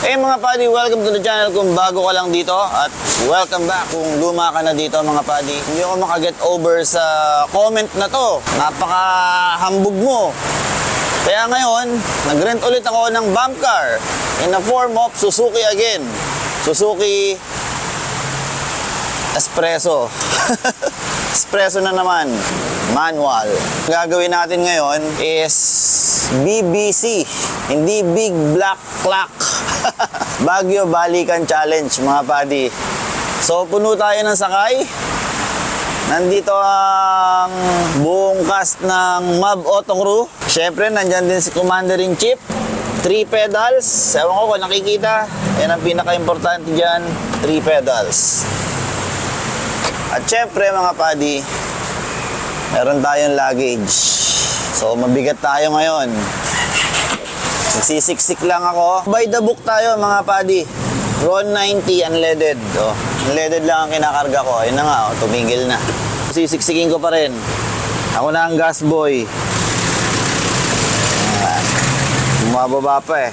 Mga padi, welcome to the channel kung bago ka lang dito at welcome back kung luma ka na dito mga padi. Hindi ako makaget over sa comment na to. Napaka-hambog mo. Kaya ngayon, nag-rent ulit ako ng bump car in the form of Suzuki again. Suzuki Espresso. Espresso na naman. Manual. Ang gagawin natin ngayon is BBC. Hindi Big Black Clock. Baguio Balikan Challenge mga padi. So puno tayo ng sakay. Nandito ang buong cast ng MAV Auto Crew. Siyempre nandyan din si Commander-in-Chief. 3 pedals. Ewan ko kung nakikita. Yan ang pinaka-importante dyan. 3 pedals. At syempre mga padi, meron tayong luggage. So mabigat tayo ngayon. Nagsisiksik lang ako. By the book tayo mga padi. Ron 90 unleaded. Oh, unleaded lang ang kinakarga ko. Ayun na nga, oh, tumigil na. Sisiksikin ko pa rin. Ako na ang gas boy. Bumababa pa eh.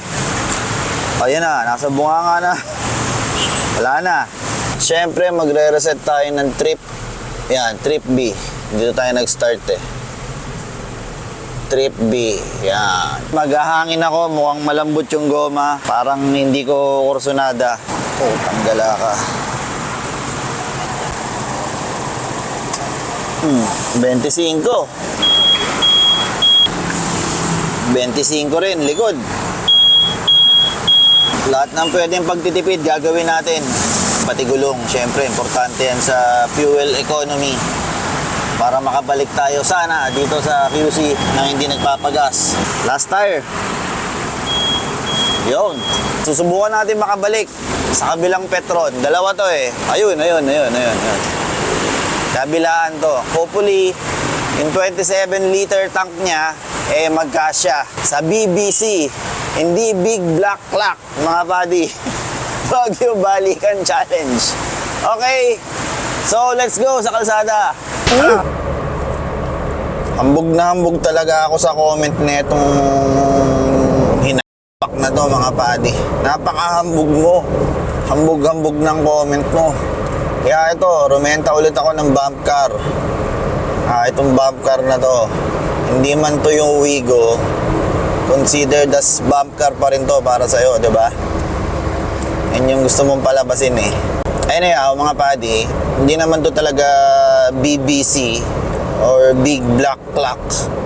Ayun na, nasa bunganga na. Wala na. Siyempre, magre-reset tayo ng trip. Yan, trip B. Dito tayo nag-start eh. Trip B. Yan. Maghahangin ako, mukhang malambot yung goma. Parang hindi ko kursunada. Oh, tanggala ka. 25. 25 rin, likod. Lahat ng pwedeng pagtitipid, gagawin natin. Pati gulong, syempre, importante yan sa fuel economy. Para makabalik tayo sana dito sa QC na hindi nagpapagas. Last tire. Yun. Susubukan natin makabalik sa kabilang Petron. Dalawa to eh. Ayun. Kabilaan to. Hopefully, yung 27-liter tank niya, magkasya. Sa BBC, hindi Big Black Clock, mga buddy. Baguio Balikan Challenge. Okay, so let's go sa kalsada. Hambog na hambog talaga ako sa comment na itong hinapak na to mga padi. Napakahambog mo. Hambog-hambog ng comment mo. Kaya ito, rumenta ulit ako ng bump car. Itong bump car na to, hindi man to yung Wigo, considered as bump car pa rin to para sa'yo, di ba? Yan yung gusto mong palabasin eh. Anyhow, mga padi, hindi naman to talaga BBC or Big Black Clock.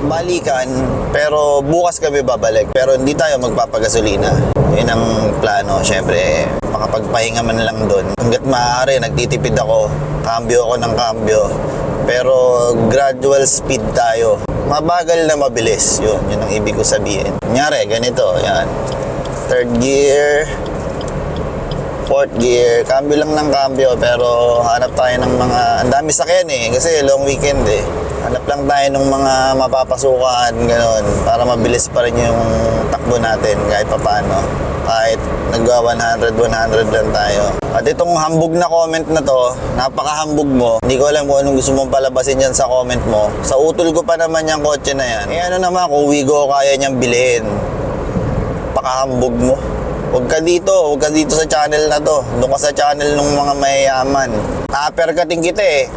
Balikan, pero bukas kami babalik. Pero hindi tayo magpapagasolina. Yun ang plano. Siyempre, makapagpahinga man lang doon. Hanggat maaari, nagtitipid ako. Cambio ako ng cambio. Pero gradual speed tayo. Mabagal na mabilis. Yun ang ibig ko sabihin. Kunyari, ganito. Yan. Third gear. Fourth gear, cambio lang ng cambio, pero hanap tayo ng mga, ang dami sakyan eh, kasi long weekend eh. Hanap lang tayo ng mga mapapasukan, gano'n, para mabilis pa rin yung takbo natin kahit papaano. Kahit nagwa 100 lang tayo. At itong hambog na comment na to, napakahambog mo. Hindi ko alam kung anong gusto mong palabasin dyan sa comment mo. Sa utol ko pa naman yung kotse na yan. Ano naman, kung Wigo kaya niyang bilhin. Pakahambog mo. Huwag ka dito sa channel na to. Doon ka sa channel ng mga mayayaman. Uppercutting kita eh.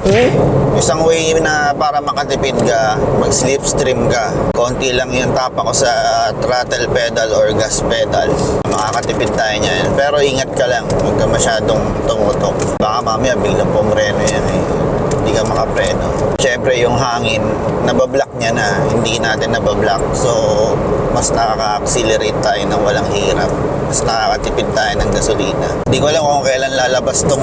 Isang way na para makatipid ka, mag-slipstream ka. Konti lang yung tapa ko sa throttle pedal or gas pedal. Makakatipid tayo niyan. Pero ingat ka lang, huwag ka masyadong tumutok. Baka mamaya biglang pumreno yan eh. Hindi ka makapreno. Siyempre yung hangin, nabablock niya na. Hindi natin nabablock. So, mas nakaka-accelerate tayo ng walang hirap. Mas nakakatipid tayo ng gasolina. Hindi ko alam kung kailan lalabas tong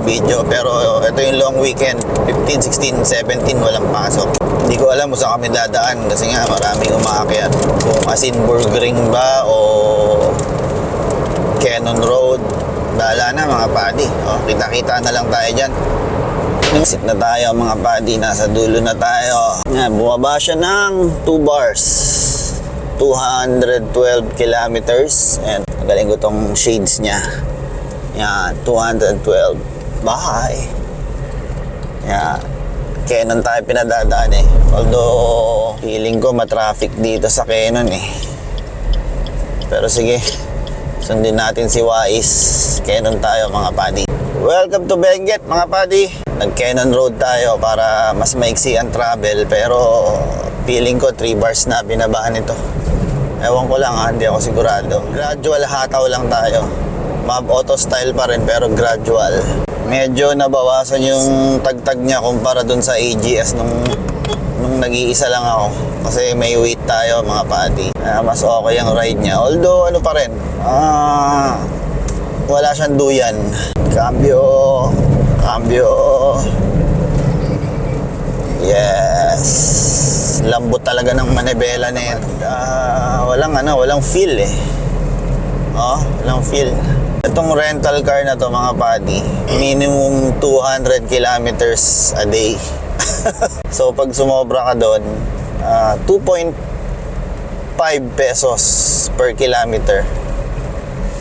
video. Pero ito yung long weekend. 15, 16, 17, walang pasok. Hindi ko alam kung saan kami dadaan. Kasi nga maraming umaakyat. Kung Asinburgring ba o Cannon Road. Bahala na mga padi. Kita-kita na lang tayo dyan. Exit na tayo mga padi. Nasa dulo na tayo. Bumaba siya ng 2 bars. 212 kilometers. And magaling ko tong shades niya. Yan, 212. Bye. Yan. Cannon tayo pinadadaan eh. Although, feeling ko matraffic dito sa Cannon eh. Pero sige, Sundin natin si Wais. Canon tayo mga padi. Welcome to Benguet mga padi. Nag-Canon Road tayo para mas maiksi ang travel. Pero feeling ko 3 bars na binabahan ito. Ewan ko lang ha, hindi ako sigurado. Gradual hataw lang tayo. Mab auto style pa rin pero gradual. Medyo nabawasan yung tagtag niya kumpara dun sa AGS nung nag-iisa lang ako. Kasi may weight tayo mga padi. Mas okay ang ride niya. Although ano pa rin, wala siyang duyan. Cambio. Yes. Lambot talaga ng manibela na yan. Walang feel eh. Walang feel. Itong rental car na to mga padi, minimum 200 kilometers a day. So pag sumobra ka doon, 2.5 pesos per kilometer.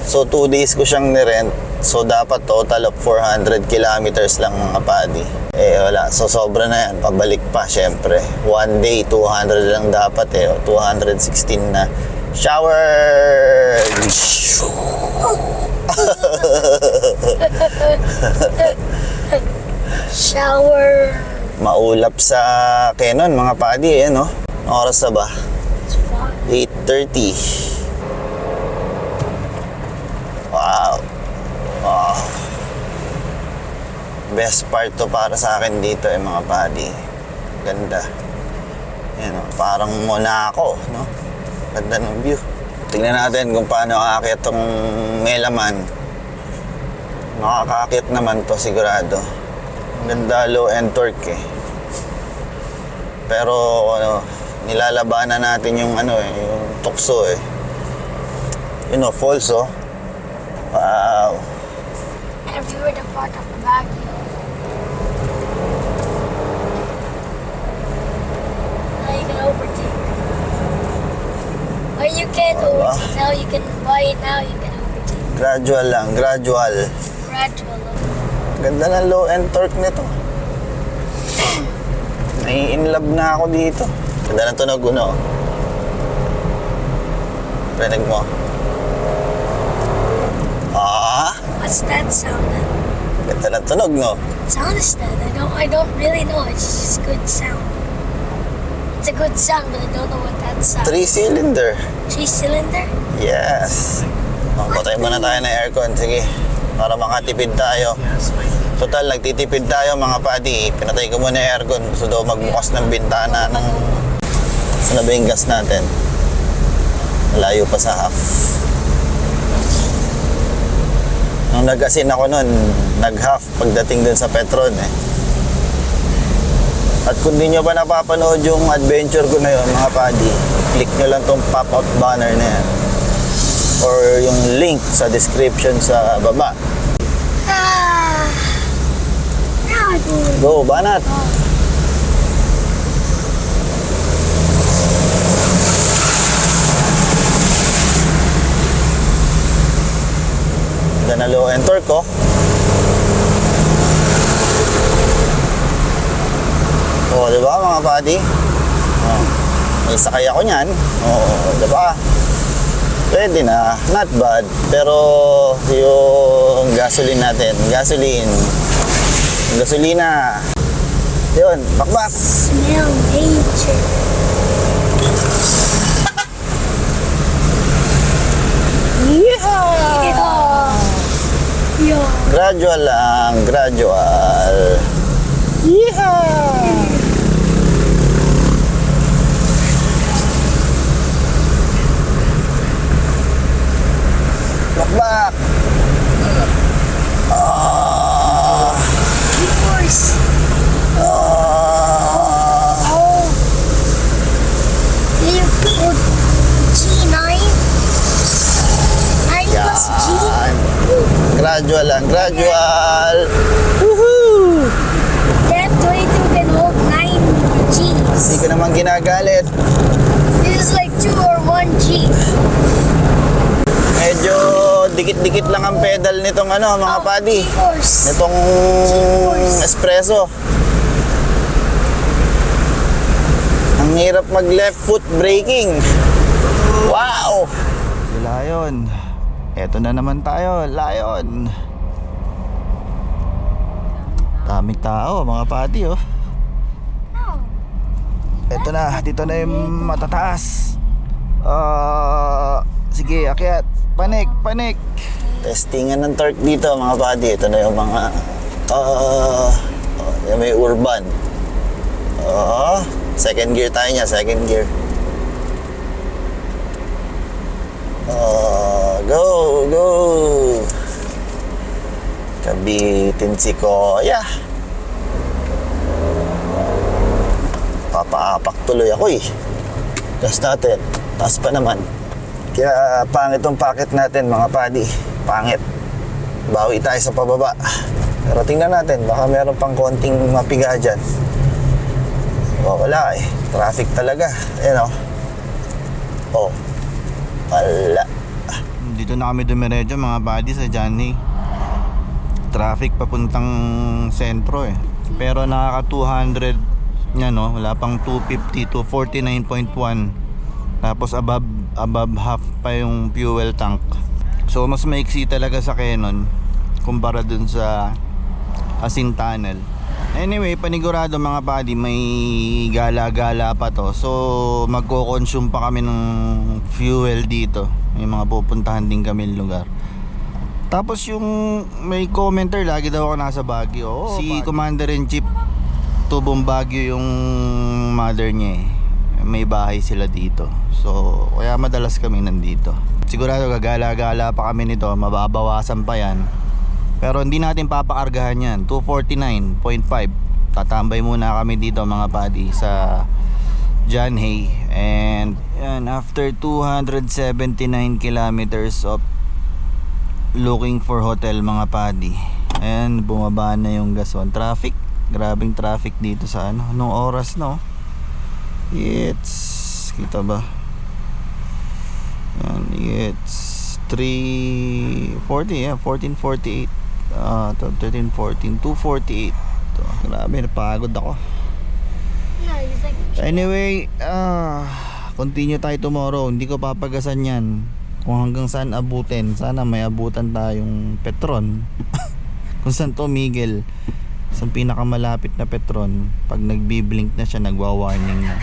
So 2 days ko siyang nirent. So dapat total of 400 kilometers lang mga padi. Wala. So sobra na yan. Pabalik pa syempre. 1 day 200 lang dapat 216 na. Shower! Shower. Maulap sa Canon mga padi no? Oras na ba? 8:30. Wow. Best part to para sa akin dito mga padi. Ganda. Yan parang Monaco no? Ganda ng view. Tingnan natin kung paano aakyat tong Melaman. Makakaakyat naman to sigurado. Ganda low end torque Pero nilalabanan natin yung yung tukso falls Wow. And we were the part of the Baguio. Now you can overtake. Or you can overtake. Now you can buy it. Now you can overtake. Gradual lang, gradual. Gradual. Ganda ng low end torque nito. Nai-inlove na ako dito. Ganda ng tunog Rinig mo. What's that sound? Ganda ng tunog What sound is that? I don't really know. It's just good sound. It's a good sound, but I don't know what that sound. 3-cylinder. 3-cylinder? Yes. Patay muna tayo ng aircon. Sige. Para makatipid tayo. Total, nagtitipid tayo mga padi. Pinatay ko muna yung aircon. Gusto daw magbukas ng bintana ng... Saan na ba yung gas natin? Malayo pa sa half. Nung nag-asin ako nun, nag-half pagdating dun sa Petron At kung di nyo pa napapanood yung adventure ko na yun, mga padi, click nyo lang tong pop-out banner na yan. Or yung link sa description sa baba. Go, banat! Na low end torque diba mga padi? May sakay ako niyan. Diba? Pwede na, not bad. Pero yung gasoline natin, gasolina. Yun, bakbak. Smell nature. Yeah. Gradual lang, gradual. Yeehaw! Bakbak! Force. You put G9. 9 plus G. Gradual lang, gradual. Woohoo! That 22 can hold 9 Gs. Hindi ka naman ginagalit. This is like 2 or 1 G. Medyo dikit-dikit lang ang pedal nitong mga padi. G-force. Nitong espresso. Ang hirap mag left foot braking. Wow! Sila yun. Eto na naman tayo, Lion. Daming tao, mga padi, oh. No. Eto na, dito na yung matataas. Sige, akyat. Panik, panik. Testingan ng torque dito, mga padi. Ito na yung mga yung may urban. Second gear tayo niya, second gear. Go, go. Kabitin si Kuya. Papaapak tuloy ako eh. Gas natin. Taas pa naman. Kaya pangit tong packet natin, mga padi. Pangit. Bawi tayo sa pababa. Pero tingnan natin, baka meron pang konting mapiga dyan. Wala eh. Traffic talaga. Ayan o. Wala. Dito na kami dumiretso, mga padi, sa Johnny. Traffic papuntang sentro eh. Pero nakaka 200 yan, no? Wala pang 250 to 49.1. Tapos above half pa yung fuel tank. So mas maiksi talaga sa Canon kumpara dun sa Asin Tunnel. Anyway, panigurado, mga padi, may gala-gala pa to. So magko-consume pa kami ng fuel dito. May mga pupuntahan din kami lugar. Tapos yung may commenter, lagi daw ako nasa Baguio. Si Commander-in-Chief Tubong Baguio yung mother niya eh. May bahay sila dito. So kaya madalas kami nandito. Sigurado gagala-gala pa kami nito. Mababawasan pa yan. Pero hindi natin papakargahan yan. 249.5. Tatambay muna kami dito, mga padi, sa John Hay. And yan, after 279 kilometers of looking for hotel, mga padi, ayan, bumaba na yung gason. Traffic, grabing traffic dito sa anong oras, no? It's, kita ba? Yan, it's 3:40, yeah, 14:48. 13:14, 2:48. Grabe, napagod ako. No, it's like Anyway, continue tayo tomorrow. Hindi ko papagasan yan kung hanggang saan abutin. Sana may abutan tayong Petron. Kung saan to, Miguel, sa pinakamalapit na Petron. Pag nagbiblink na siya, nagwa-warning na.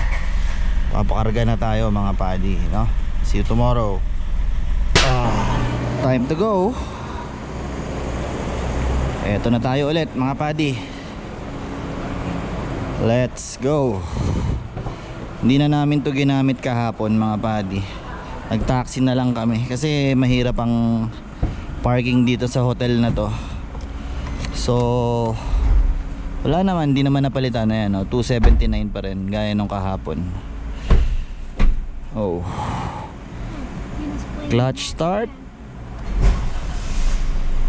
Papakarga na tayo, mga padi, no? See you tomorrow. Time to go. Eto na tayo ulit, mga padi. Let's go. Hindi na namin to ginamit kahapon, mga padi. Nag-taxi na lang kami kasi mahirap ang parking dito sa hotel na to. So wala naman, hindi naman napalitan na yan, no? 279 pa rin gaya nung kahapon. Oh, clutch start.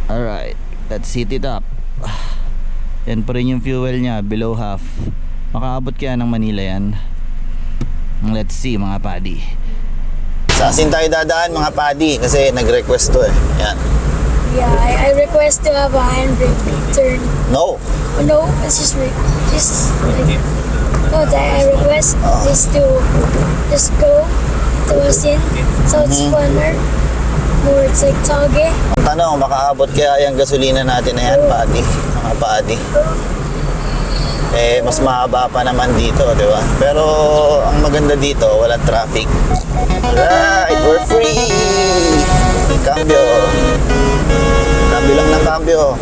Alright, let's heat it up. Yan pa rin yung fuel nya, below half. Makaabot kaya ng Manila yan? Let's see, mga padi. Sa Asin tayo dadaan, mga padi, kasi nag-request to eh. Yan. yeah, I request to have a handbrake turn. No. Oh, no, it's just like, no, that I request is to just go to Asin, so it's funner. More, it's like Tage. Ang tanong, makaabot kaya yung gasolina natin na yan, padi, mga padi. Eh, mas mahaba pa naman dito, di ba? Pero ang maganda dito, walang traffic. Alright, we're free! Cambio. Cambio lang ng cambio.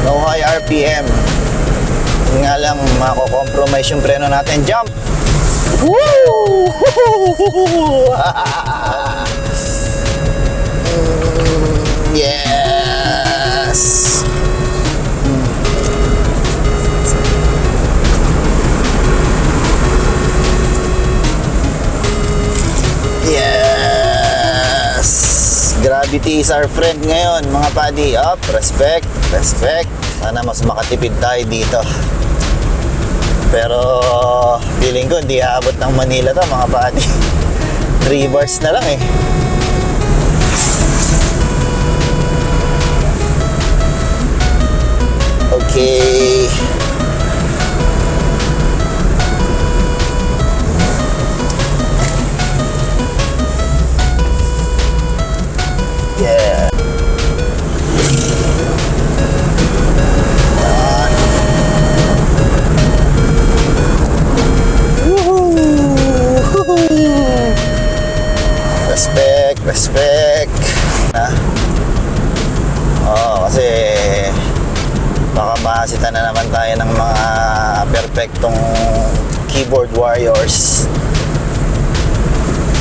No high RPM. Yun nga lang, mako-compromise yung preno natin. Jump! Woo! Yes! Yes! Gravity is our friend ngayon, mga padi. Up, respect, respect. Sana mas makatipid tayo dito. Pero feeling ko hindi aabot ng Manila to, mga padi. 3 bars na lang eh. Okay. Yeah. Makakasita na naman tayo ng mga perfectong keyboard warriors.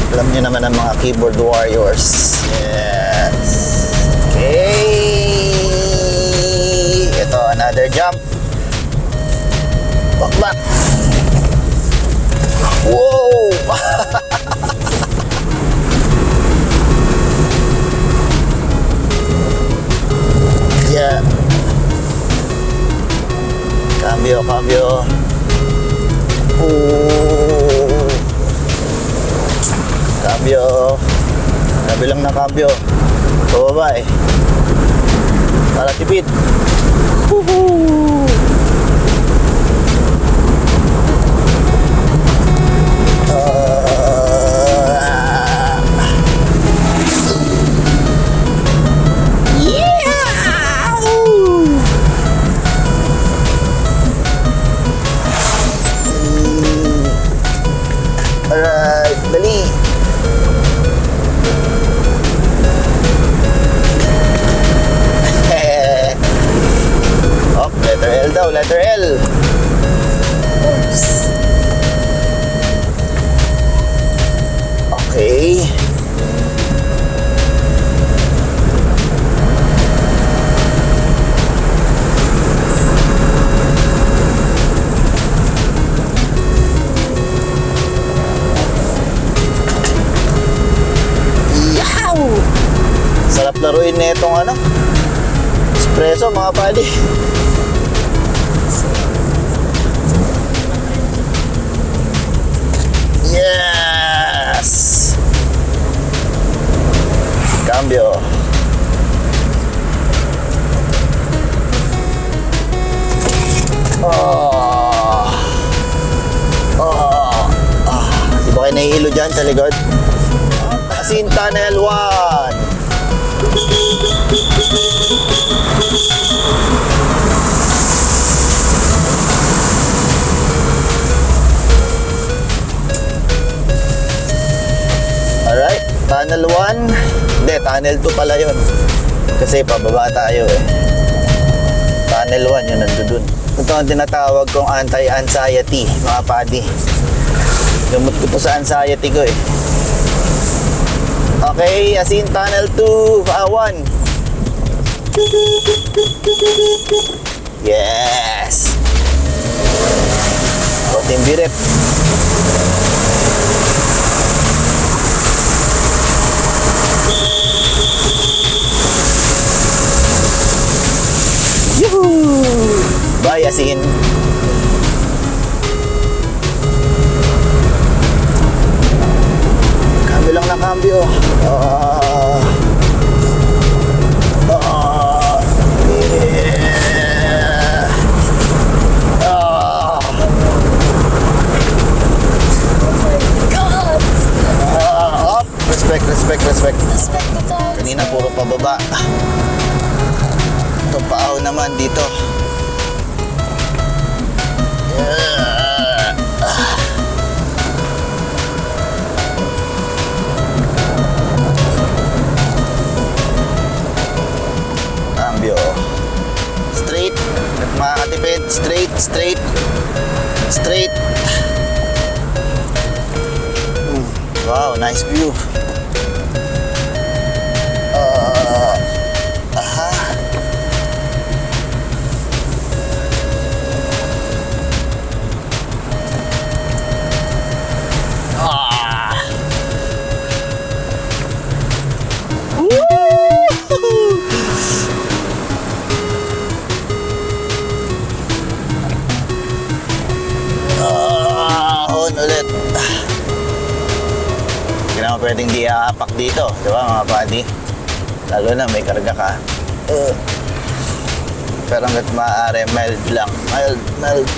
Alam niyo naman ang mga keyboard warriors. Yes. Okay. Ito, another jump. Back. Wow! Yeah. Cambio. Oh. Cambio. Kabilang na cambio. Pababa eh. Para tipid. Woohoo! Alright, dali. Oh, letter L daw, letter L. Oops. Okay. Yaw! Sarap laruin na itong ano, espresso mga padi. Yes! Cambio. Di ba kayo nahihilo dyan sa likod? Asin Tunnel 1. Alright, Tunnel 1. Hindi, Tunnel 2 pala yun. Kasi pababa tayo eh. Tunnel 1 yun, nandun. Ito ang tinatawag kong anti-anxiety, mga padi. Gamot ko to sa anxiety ko eh. Okay, Asin Tunnel 2, 1. Yes! Konting birit. Yuhuu! Bye, Asin. Cambio lang na cambio. Yeah. God! Up. Respect. Respect the dogs. Kanina puro pababa. Ito paaw naman dito. Yeah. Cambio. Straight. Makakatipid. Straight. Wow, nice view. On ulit. Hindi naman pwedeng di aapak dito, di ba mga buddy? Lalo na may karga ka. Pero hanggat maaari, mild lang. Mild.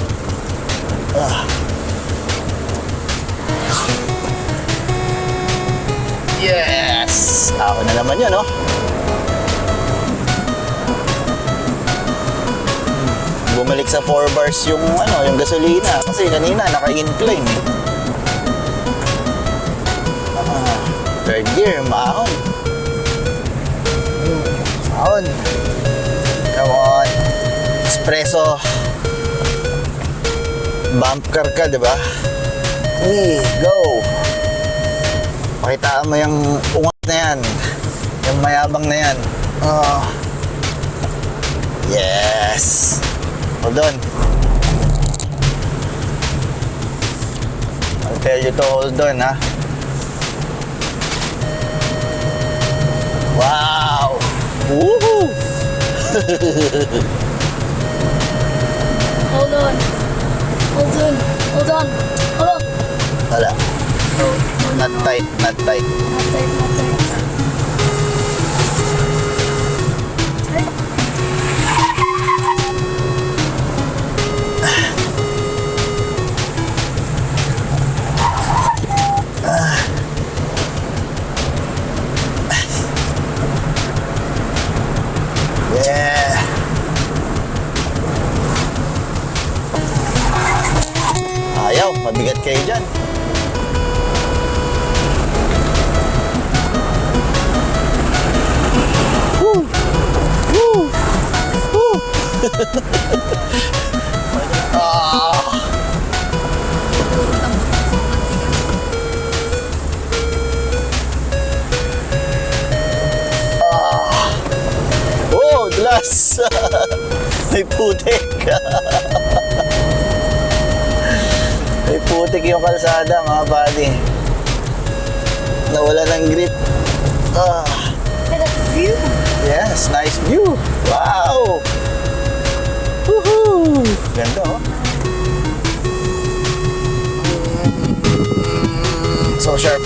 Yes! Ako na naman yun, no? Bumalik sa 4 bars yung yung gasolina kasi kanina naka-incline eh. Third gear, mahon. Come on. Espresso. Bump car ka, di ba? Go! Pakitaan mo yung ungat na yan. Yung mayabang na yan. Oh. Yes! Hold on. I'll tell you to hold on, ha? Wow! Woohoo! Hold on. Hold on. Hold on. Hold on. Wala. Not tight, not tight. Not tight, not tight. Yeah! Ayaw, mabigat kayo dyan. Woo! Woo! Woo! Ah! Oh, glass! May putik. May putik yung kalsada, mga buddy. Nawala ng grip. Ah, Look at that view. yes, nice view. Wow! Woohoo! Ganda, oh. So sharp.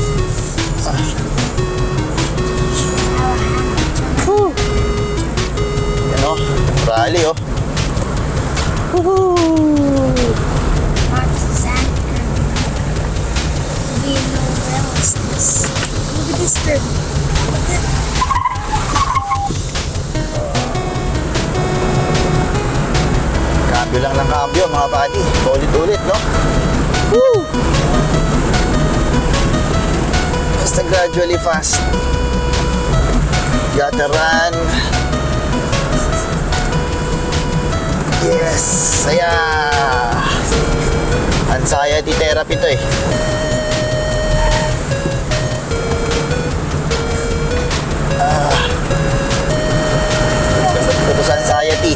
Ah. Woo! Yan, oh. Rally, oh. Woohoo! Lots of sand. We know where else this. Look at this curve. Look at Cambio lang ng cambio, mga buddy. Ulit-ulit, no? Woo! Basta gradually fast. Gotta run. Yes! Saya! Anxiety therapy to, eh. Putus anxiety.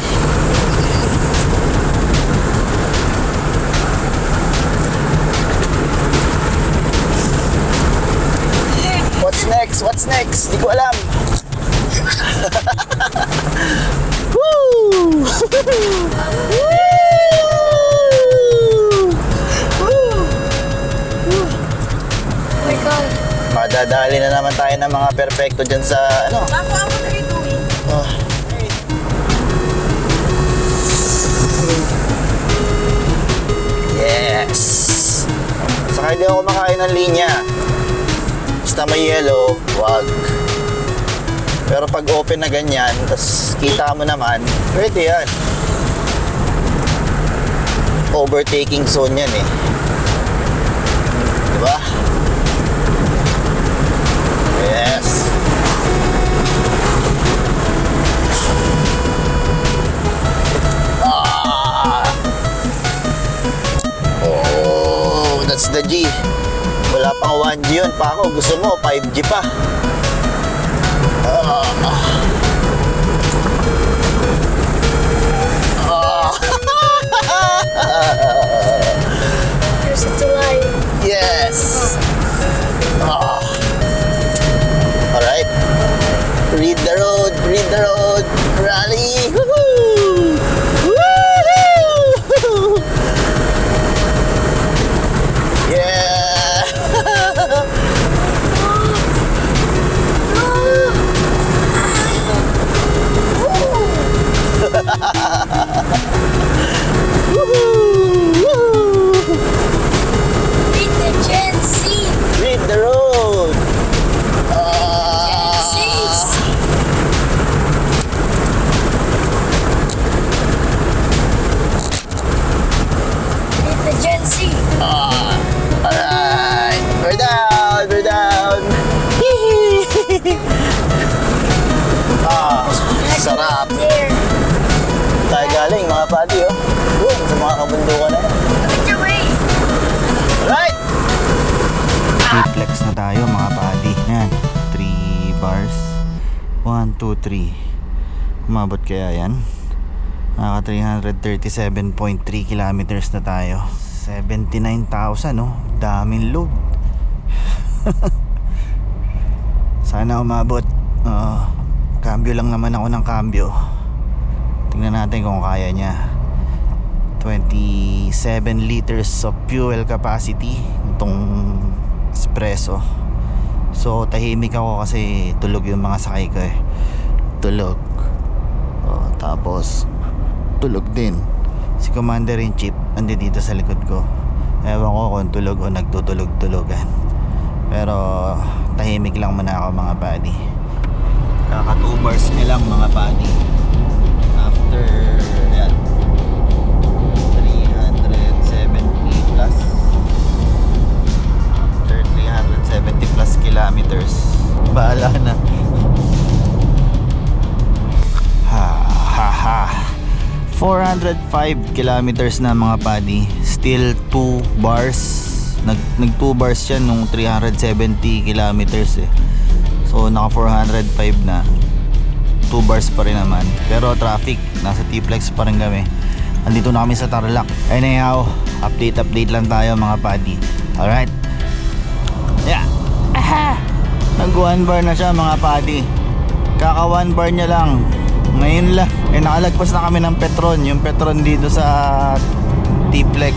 What's next? What's next? Di ko alam. Woo! Oh my god. Madadali na naman tayo ng mga perfecto dyan sa ano. Oh. Yes! Saka hindi ako makain ng linya. Basta may yellow, wag. Pero pag open na ganyan, tapos kita mo naman, pwede yan. Overtaking zone yan, eh. Diba? Yes. Oh, that's the G. Wala pang 1G yun pa ako. Gusto mo, 5G pa. There's a delay. Yes. Alright. Read the road, read the road. Rally. Woohoo! Woohoo! Yeah. Read the Gen Z. Read the road. Gen Zs. 1, 2, 3. Umabot kaya yan? Naka 337.3 kilometers na tayo. 79,000 no? Daming load. Sana umabot. Cambio lang naman ako ng cambio. Tingnan natin kung kaya niya. 27 liters of fuel capacity itong espresso. So tahimik ako kasi tulog yung mga sakay ko eh. Tulog. Tapos tulog din si Commander-in-Chief andi dito sa likod ko. Ewan ko kung tulog o nagtutulog-tulogan. Pero tahimik lang muna ako mga buddy. Kaka 2 bars nilang mga buddy. After yan 370 plus, after 370 plus kilometers, bahala na. Ha ha ha. 405 kilometers na mga buddy. Still 2 bars. Nag 2 bars yan nung 370 kilometers eh. So naka 405 na. 2 bars pa rin naman. Pero traffic, nasa T-Flex pa rin kami. Andito na kami sa Tarlac. Anyhow, update lang tayo mga buddy. Alright. Yeah. Aha! Nag 1 bar na siya mga buddy. Kaka 1 bar niya lang. Ngayon lang. Nakalagpas na kami ng Petron. Yung Petron dito sa T-Flex.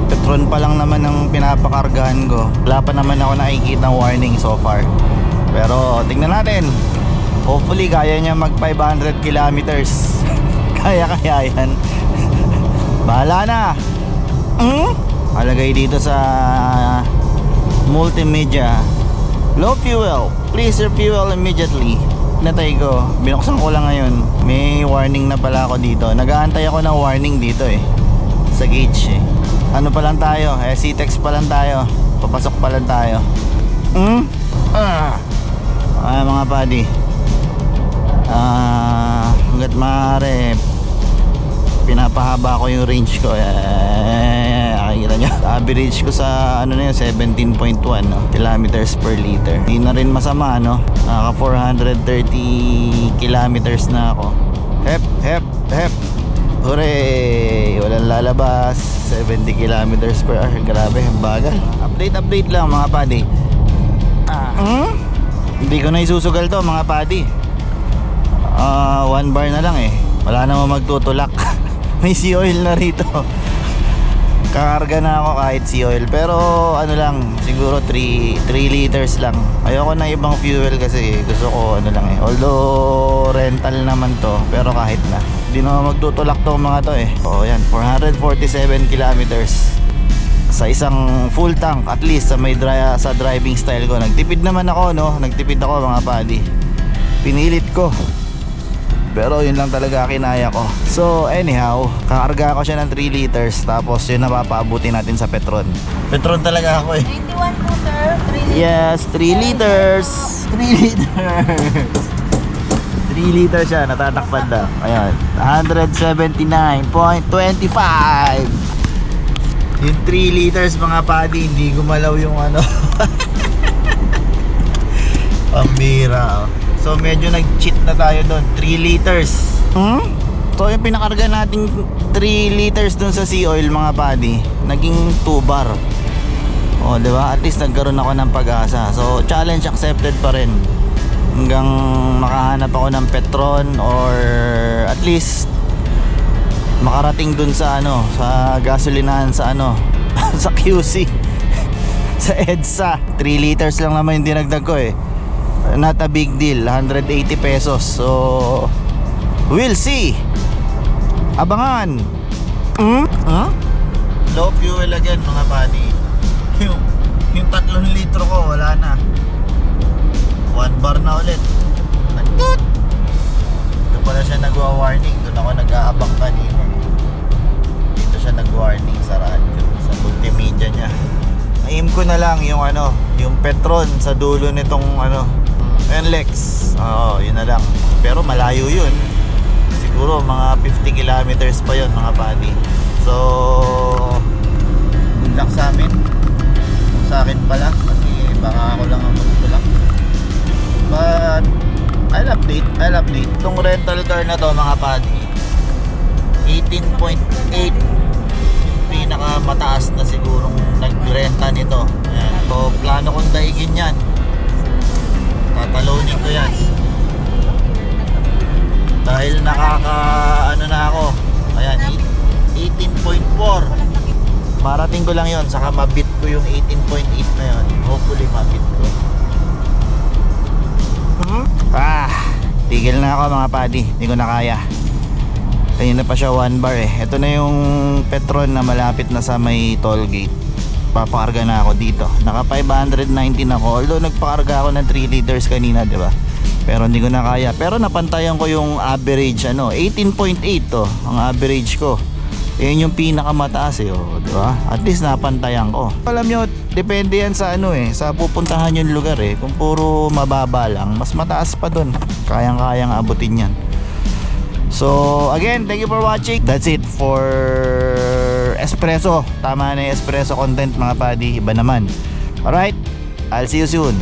Petron pa lang naman ang pinapakargahan ko. Wala pa naman ako nakikita ng warning so far. Pero tingnan natin. Hopefully kaya niya mag 500 kilometers. Kaya yan. Bahala na. Alagay dito sa multimedia. Low fuel. Please refuel immediately. Natay ko. Binuksan ko lang ngayon. May warning na pala ako dito. Nag-aantay ako ng warning dito eh. Sa gauge eh. Ano pa lang tayo? C-Tex pa lang tayo. Papasok pa lang tayo. Mga buddy. Hanggat maaari pinapahaba ko yung range ko. Nakikita nyo, average ko sa ano na yun, 17.1 no? kilometers per liter. Hindi na rin masama no? Naka 430 kilometers na ako. Hep hooray! Walang lalabas. 70 kilometers per hour. Grabe, bagal. Update lang mga buddy. Hindi ko na isusugal to mga buddy. 1 bar na lang eh. Wala namang magtutulak. May sea oil na rito. Kakarga na ako kahit sea oil. Pero ano lang, siguro 3 liters lang. Ayoko na ibang fuel kasi gusto ko ano lang eh. Although rental naman to, pero kahit na. Hindi naman magtutulak to mga to eh. Yan, 447 kilometers sa isang full tank, at least sa driving style ko. Nagtipid naman ako no. Nagtipid ako mga buddy. Pinilit ko. Pero yun lang talaga kinaya ko. So anyhow, kakarga ko siya ng 3 liters. Tapos yun napapaabuti natin sa Petron. Petron talaga ako eh. 91 po sir, 3 liters. Yes, 3 liters. 3 liters. 3 liters siya, natatakpan lang. Ayan, 179.25. Yung 3 liters mga buddy, hindi gumalaw yung ano. Pambira. So medyo nag-cheat na tayo doon. 3 liters. So yung pinakarga nating 3 liters doon sa sea oil mga buddy, naging 2 bar. O diba? At least nagkaroon ako ng pag-asa. So challenge accepted pa rin. Hanggang makahanap ako ng Petron or at least makarating dun sa ano, sa gasolinahan sa ano, sa QC. Sa EDSA. 3 liters lang naman yung dinagdag ko eh. Not a big deal, 180 pesos. So we'll see. Abangan. Low fuel again mga buddy. Yung 3 litro ko wala na. 1 bar na ulit. Nagtut. Doon pala siya nagwa-warning. Doon ako nag-aabang kanina. Dito siya nag-warning sa radyo, sa multimedia niya. Aim ko na lang yung ano, yung Petron sa dulo nitong ano, NLEX. Oo, yun na lang. Pero malayo yun. Siguro mga 50 kilometers pa yun mga buddy. So good luck sa amin. Sa akin pala kasi baka ako lang ang magtulak. But I'll update. Itong rental car na to mga padi, 18.8 pinakamataas na sigurong nagrenta nito. Ayan. So plano kong daigin yan, tatalonin ko yan dahil ano na ako. Ayan, 18.4, marating ko lang yon, saka mabit ko yung 18.8 na yon. Hopefully mabit ko. Tigil na ako mga padi, hindi ko na kaya. Kanina pa siya 1 bar eh. Ito na yung Petron na malapit na sa may toll gate. Papakarga na ako dito. Naka 519 ako. Although nagpakarga ako ng 3 liters kanina, di ba? Pero hindi ko na kaya. Pero napantayan ko yung average 18.8 to ang average ko. Yan yung pinakamataas eh, oh, di ba? At least napantayan ko. Alam nyo, depende yan sa sa pupuntahan yung lugar eh. Kung puro mababa lang, mas mataas pa dun. Kayang-kayang abutin yan. So again, thank you for watching. That's it for espresso. Tama na yung espresso content mga padi. Iba naman. Alright, I'll see you soon.